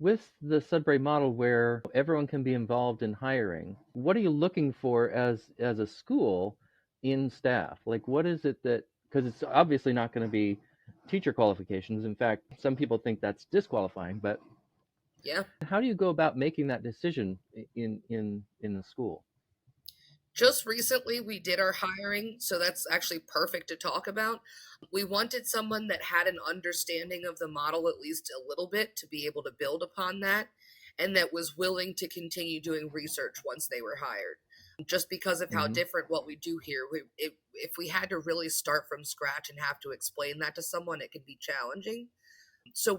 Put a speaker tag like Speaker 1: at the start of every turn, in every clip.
Speaker 1: With the Sudbury model where everyone can be involved in hiring, what are you looking for as a school in staff? Like, what is it that, because it's obviously not going to be teacher qualifications. In fact, some people think that's disqualifying, but
Speaker 2: yeah.
Speaker 1: How do you go about making that decision in the school?
Speaker 2: Just recently, we did our hiring, so that's actually perfect to talk about. We wanted someone that had an understanding of the model at least a little bit to be able to build upon that, and that was willing to continue doing research once they were hired. Just because of how different what we do here, if we had to really start from scratch and have to explain that to someone, it could be challenging. So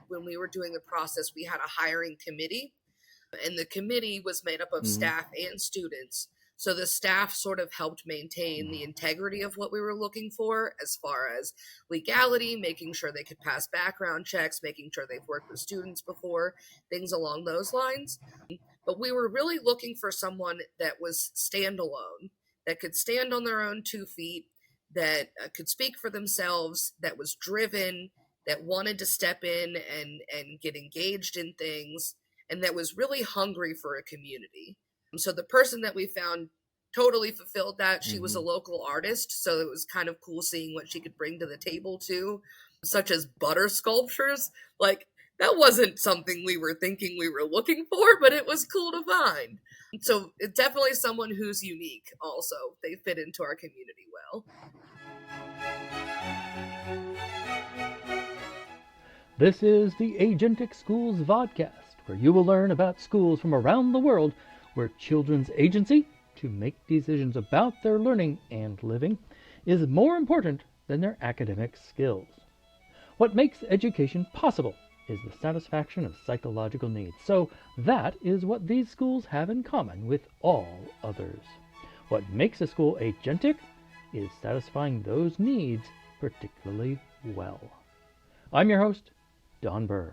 Speaker 2: when we were doing the process, we had a hiring committee, and the committee was made up of staff and students. So the staff sort of helped maintain the integrity of what we were looking for as far as legality, making sure they could pass background checks, making sure they've worked with students before, things along those lines. But we were really looking for someone that was standalone, that could stand on their own 2 feet, that could speak for themselves, that was driven, that wanted to step in and get engaged in things, and that was really hungry for a community. So the person that we found totally fulfilled that. She was a local artist, so it was kind of cool seeing what she could bring to the table too, such as butter sculptures. Like, that wasn't something we were thinking we were looking for, but it was cool to find. So it's definitely someone who's unique also. They fit into our community well.
Speaker 1: This is the Agentic Schools Podcast, where you will learn about schools from around the world where children's agency to make decisions about their learning and living is more important than their academic skills. What makes education possible is the satisfaction of psychological needs. So that is what these schools have in common with all others. What makes a school agentic is satisfying those needs particularly well. I'm your host, Don Berg.